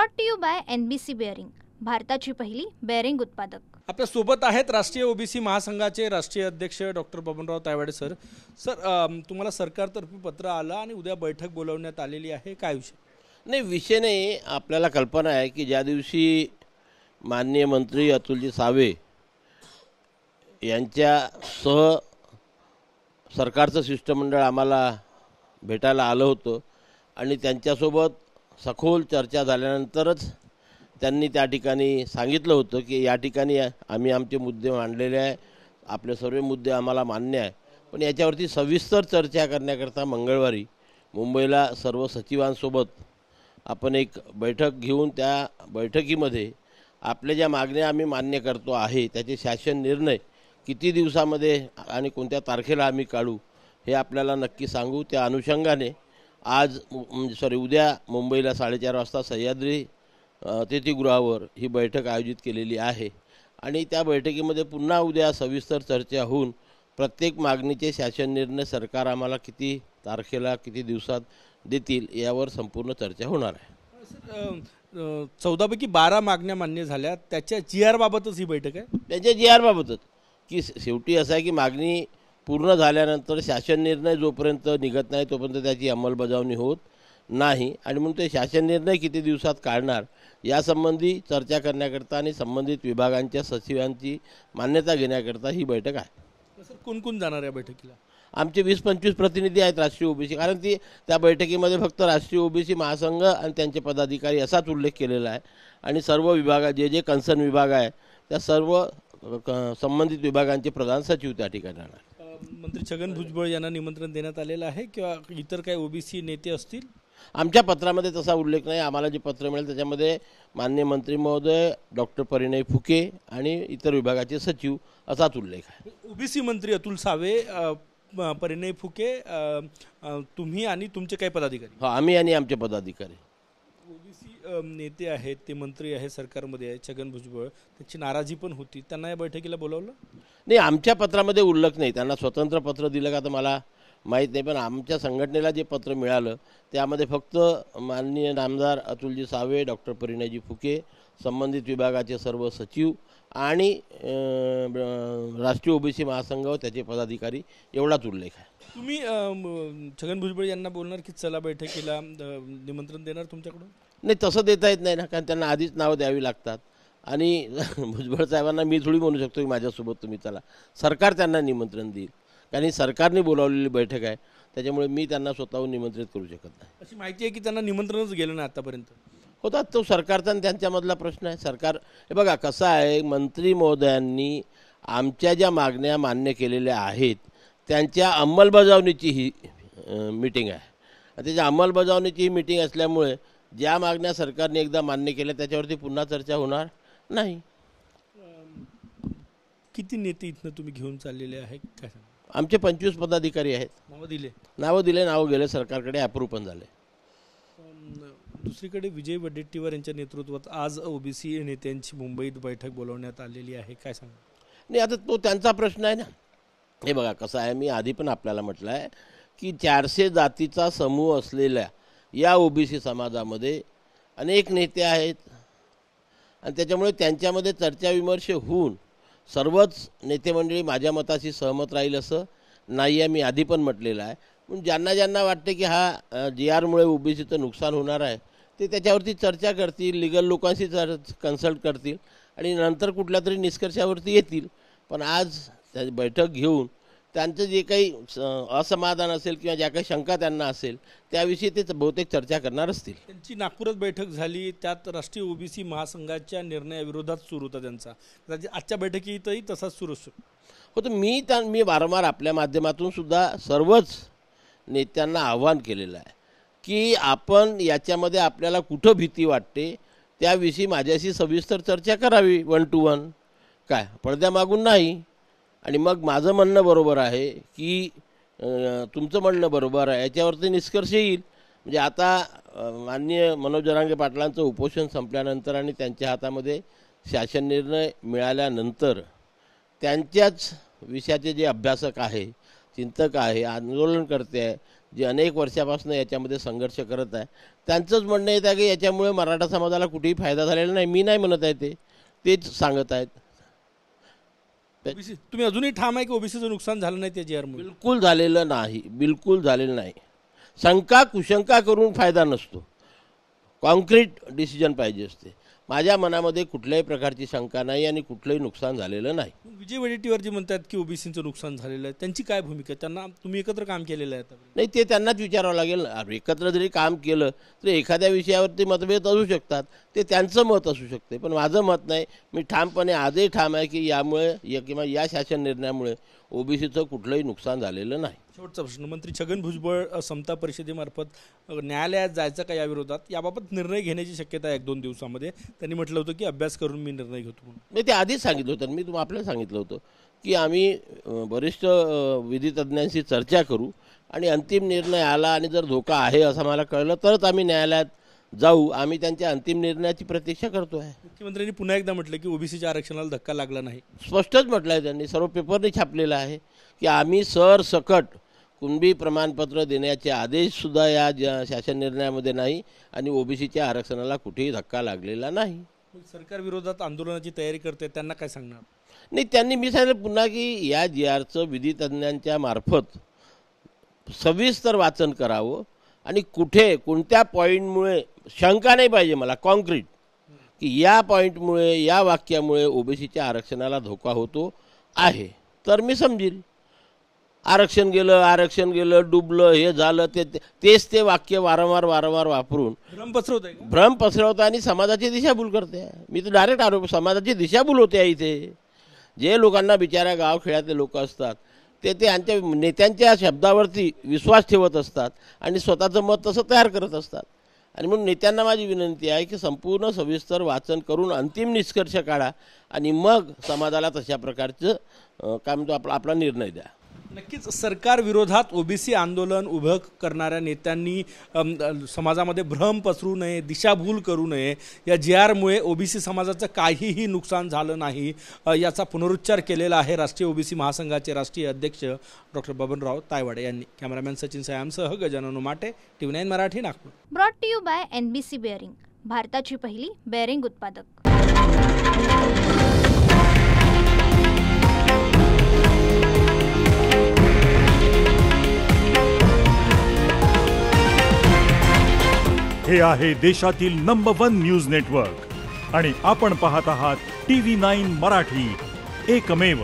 Brought to you by NBC bearing, भारताची पहिली bearing उत्पादक. आपल्या सोबत आहेत राष्ट्रीय ओबीसी महासंघाचे राष्ट्रीय अध्यक्ष डॉक्टर बबनराव तायवाडे सर. तुम्हाला सरकारतर्फे पत्र आलं आणि उद्या बैठक बोलवण्यात आलेली आहे, काय विषय? नाही, विषय नाही. आपल्याला कल्पना आहे की ज्या दिवशी माननीय मंत्री अतुलजी सावे यांच्यासह सरकारचं शिष्टमंडळ आम्हाला भेटायला आलं होतं आणि त्यांच्यासोबत सखोल चर्चा झाल्यानंतरच त्यांनी त्या ठिकाणी सांगितलं होतं की या ठिकाणी आम्ही आमचे मुद्दे मांडलेले आहे, आपले सर्व मुद्दे आम्हाला मान्य आहे, पण याच्यावरती सविस्तर चर्चा करण्याकरता मंगळवारी मुंबईला सर्व सचिवांसोबत आपण एक बैठक घेऊन त्या बैठकीमध्ये आपल्या ज्या मागण्या आम्ही मान्य करतो आहे त्याचे शासन निर्णय किती दिवसामध्ये आणि कोणत्या तारखेला आम्ही काढू हे आपल्याला नक्की सांगू. त्या अनुषंगाने उद्या मुंबईला 4:30 वाजता सह्याद्री अतिथीगृहावर ही बैठक आयोजित केलेली आहे आणि त्या बैठकीमध्ये पुन्हा उद्या सविस्तर चर्चा होऊन प्रत्येक मागणीचे शासन निर्णय सरकार आम्हाला किती तारखेला किती दिवसात देतील यावर संपूर्ण चर्चा होणार आहे. 14 पैकी 12 मागण्या मान्य झाल्या, त्याच्या GR बाबतच ही बैठक आहे. त्याच्या GR बाबतच की शेवटी असं आहे की मागणी पूर्ण झाल्यानंतर शासन निर्णय जोपर्यंत निघत नाही तोपर्यंत त्याची अंमलबजावणी होत नाही आणि म्हणून ते शासन निर्णय किती दिवसात काढणार यासंबंधी चर्चा करण्याकरता आणि संबंधित विभागांच्या सचिवांची मान्यता घेण्याकरता ही बैठक आहे. सर, कोण कोण जाणार या बैठकीला? आमचे 20-25 प्रतिनिधी आहेत राष्ट्रीय ओबीसी, कारण त्या बैठकीमध्ये फक्त राष्ट्रीय ओबीसी महासंघ आणि त्यांचे पदाधिकारी असाच उल्लेख केलेला आहे आणि सर्व विभाग जे कन्सर्न विभाग आहे त्या सर्व संबंधित विभागांचे प्रधान सचिव त्या ठिकाणी राहणार. मंत्री छगन भुजबळ यांना निमंत्रण देण्यात आलेलं आहे किंवा इतर काही ओबीसी नेते असतील? आमच्या पत्रामध्ये तसा उल्लेख नाही. आम्हाला जे पत्र मिळेल त्याच्यामध्ये माननीय मंत्री महोदय, डॉक्टर परिणय फुके आणि इतर विभागाचे सचिव असाच उल्लेख आहे. ओबीसी मंत्री अतुल सावे, परिणय फुके, तुम्ही आणि तुमचे काही पदाधिकारी? हो, आम्ही आणि आमचे पदाधिकारी. ओबीसी नेते आहेत, ते मंत्री आहे, सरकारमध्ये आहे छगन भुजबळ, त्याची नाराजी पण होती, त्यांना या बैठकीला बोलावलं नाही? आमच्या पत्रामध्ये उल्लेख नाही. त्यांना स्वतंत्र पत्र दिलं का तर मला माहीत नाही, पण आमच्या संघटनेला जे पत्र मिळालं त्यामध्ये फक्त माननीय नामदार अतुलजी सावे, डॉक्टर परिणयजी फुके, संबंधित विभागाचे सर्व सचिव आणि राष्ट्रीय ओबीसी महासंघ व त्याचे पदाधिकारी एवढाच उल्लेख आहे. तुम्ही छगन भुजबळ यांना बोलणार की चला बैठकीला, निमंत्रण देणार तुमच्याकडून? नाही, तसं देता येत नाही ना, कारण त्यांना आधीच नावं द्यावी लागतात आणि भुजबळ साहेबांना मी थोडी म्हणू शकतो की माझ्यासोबत तुम्ही चला. सरकार त्यांना निमंत्रण देईल, कारण सरकारने बोलावलेली बैठक आहे, त्याच्यामुळे मी त्यांना स्वतःहून निमंत्रित करू शकत नाही. अशी माहिती आहे की त्यांना निमंत्रणच गेलं नाही आतापर्यंत. होता तो सरकारचा आणि त्यांच्यामधला प्रश्न आहे. सरकार हे बघा कसं आहे, मंत्री महोदयांनी आमच्या ज्या मागण्या मान्य केलेल्या आहेत त्यांच्या अंमलबजावणीची ही मीटिंग आहे. त्याच्या अंमलबजावणीची ही मीटिंग असल्यामुळे ज्या मागण्या सरकारने एकदा मान्य केल्या त्याच्यावरती पुन्हा चर्चा होणार नाही. किती नेते इथनं तुम्ही घेऊन चाललेले आहे काय? आमचे 25 पदाधिकारी आहेत. नावं दिले, नावं गेले, सरकारकडे अप्रूव्ह पण झाले. दुसरीकडे विजय वडेट्टीवार यांच्या नेतृत्वात आज ओबीसी नेत्यांची मुंबईत बैठक बोलवण्यात आलेली आहे, काय सांगा? नाही, आता तो त्यांचा प्रश्न आहे ना. हे बघा कसं आहे, मी आधी पण आपल्याला म्हटलं आहे की 400 जातीचा समूह असलेल्या या ओबीसी समाजामध्ये अनेक नेते आहेत आणि त्याच्यामुळे त्यांच्यामध्ये चर्चा विमर्श होऊन सर्वच नेते मंडळी माझ्या मताशी सहमत राहील असं नाही आहे. मी आधी पण म्हटलेलं आहे. पण ज्यांना ज्यांना वाटते की हा GRमुळे ओबीसीचं नुकसान होणार आहे ते त्याच्यावरती चर्चा करतील, लिगल लोकांशी कन्सल्ट करतील आणि नंतर कुठल्या तरी निष्कर्षावरती येतील. पण आज त्या बैठक घेऊन त्यांचं जे काही असमाधान असेल किंवा ज्या काही शंका त्यांना असेल त्याविषयी ते बहुतेक चर्चा करणार असतील. त्यांची नागपुरात बैठक झाली, त्यात राष्ट्रीय ओबीसी महासंघाच्या निर्णयाविरोधात सुरू होता त्यांचा. आजच्या बैठकीतही तसाच सुरू होतं. मी वारंवार आपल्या माध्यमातून सुद्धा सर्वच नेत्यांना आव्हान केलेलं आहे की आपण याच्यामध्ये आपल्याला कुठं भीती वाटते त्याविषयी माझ्याशी सविस्तर चर्चा करावी, 1 to 1, काय पडद्यामागून नाही. आणि मग माझं म्हणणं बरोबर आहे की तुमचं म्हणणं बरोबर आहे याच्यावरती निष्कर्ष येईल. म्हणजे आता माननीय मनोज जरांगे पाटलांचं उपोषण संपल्यानंतर आणि त्यांच्या हातामध्ये शासन निर्णय मिळाल्यानंतर त्यांच्याच विषयाचे जे अभ्यासक आहे, चिंतक आहे, आंदोलनकर्ते आहे, जे अनेक वर्षापासून याच्यामध्ये संघर्ष करत आहे, त्यांचंच म्हणणं येत आहे की याच्यामुळे मराठा समाजाला कुठेही फायदा झालेला नाही. मी नाही म्हणत आहे, तेच सांगत आहेत. ओबीसी तुम्ही अजूनही ठाम आहे की ओबीसीचं नुकसान झालं नाही त्या जी आरमुळे? बिलकुल झालेलं नाही, बिलकुल झालेलं नाही. शंका कुशंका करून फायदा नसतो, कॉन्क्रीट डिसिजन पाहिजे असते. माझ्या मनामध्ये कुठल्याही प्रकारची शंका नाही आणि कुठलंही नुकसान झालेलं नाही. विजय वडेट्टीवार जी म्हणतात की ओबीसीचं नुकसान झालेलं आहे, त्यांची काय भूमिका आहे? त्यांना तुम्ही एकत्र काम केलेलं आहे आतापर्यंत? नाही, ते त्यांनाच विचारावं लागेल. एकत्र जरी काम केलं तर एखाद्या विषयावरती मतभेद असू शकतात, ते त्यांचं मत असू शकते, पण माझं मत नाही. मी ठामपणे आजही ठाम आहे की यामुळे किंवा या शासन निर्णयामुळे ओबीसीचं कुठलंही नुकसान झालेलं नाही. शेवटचा प्रश्न, मंत्री छगन भुजबळ समता परिषदेमार्फत न्यायालयात जायचं का याविरोधात, याबाबत निर्णय घेण्याची शक्यता आहे 1-2 दिवसामध्ये. त्यांनी म्हटलं होतं की अभ्यास करून मी निर्णय घेतो म्हणून. मी ते आधीच सांगितलं होतं, मी आपल्याला सांगितलं होतं की आम्ही वरिष्ठ विधितज्ञांशी चर्चा करू आणि अंतिम निर्णय आला आणि जर धोका आहे असं मला कळलं तरच आम्ही न्यायालयात जाऊ. आम्ही त्यांच्या अंतिम निर्णयाची प्रतीक्षा करतो आहे. मुख्यमंत्र्यांनी पुन्हा एकदा म्हटलं की ओबीसीच्या आरक्षणाला धक्का लागला नाही. स्पष्टच म्हटलं आहे त्यांनी, सर्व पेपरने छापलेलं आहे की आम्ही सरसकट कुणबी प्रमाणपत्र देण्याचे आदेशसुद्धा या शासन निर्णयामध्ये नाही आणि ओबीसीच्या आरक्षणाला कुठेही धक्का लागलेला नाही. सरकार विरोधात आंदोलनाची तयारी करते, त्यांना काय सांगणार? नाही, त्यांनी मी सांगितलं पुन्हा की या जी-आरचं विधितज्ञांच्या मार्फत सविस्तर वाचन करावं आणि कुठे कोणत्या पॉईंटमुळे शंका नाही पाहिजे मला, कॉन्क्रीट की या पॉईंटमुळे या वाक्यामुळे ओबीसीच्या आरक्षणाला धोका होतो आहे तर मी समजील. आरक्षण गेलं डुबलं हे झालं तेच ते वाक्य वारंवार वापरून भ्रम पसरवतं आणि समाजाची दिशाभूल करते. मी तर डायरेक्ट आरोप, समाजाची दिशाभूल होते आहे इथे. जे लोकांना बिचाऱ्या गावखेड्यातले लोक असतात ते त्यांच्या नेत्यांच्या शब्दावरती विश्वास ठेवत असतात आणि स्वतःचं मत तसं तयार करत असतात. आणि म्हणून नेत्यांना माझी विनंती आहे की संपूर्ण सविस्तर वाचन करून अंतिम निष्कर्ष काढा आणि मग समाजाला तशा प्रकारचं काय म्हणतो आपला निर्णय द्या. नक्कीच सरकार विरोधात ओबीसी आंदोलन उभं करणाऱ्या नेत्यांनी समाजामध्ये भ्रम पसरू नये, दिशाभूल करू नये. या जी-आरमुळे ओबीसी समाजाचं काहीही नुकसान झालं नाही याचा पुनरुच्चार केलेला आहे राष्ट्रीय ओबीसी महासंघाचे राष्ट्रीय अध्यक्ष डॉक्टर बबनराव तायवाडे यांनी. Cameraman Sachin सयामसह Gajanan Mate, TV9 Marathi, Nagpur. Brought to you by NBC bearing, भारताची पहिली बेअरिंग उत्पादक. हे आहे देशातील नंबर 1 न्यूज नेटवर्क आणि आपण पाहत आहात TV9 मराठी, एकमेव.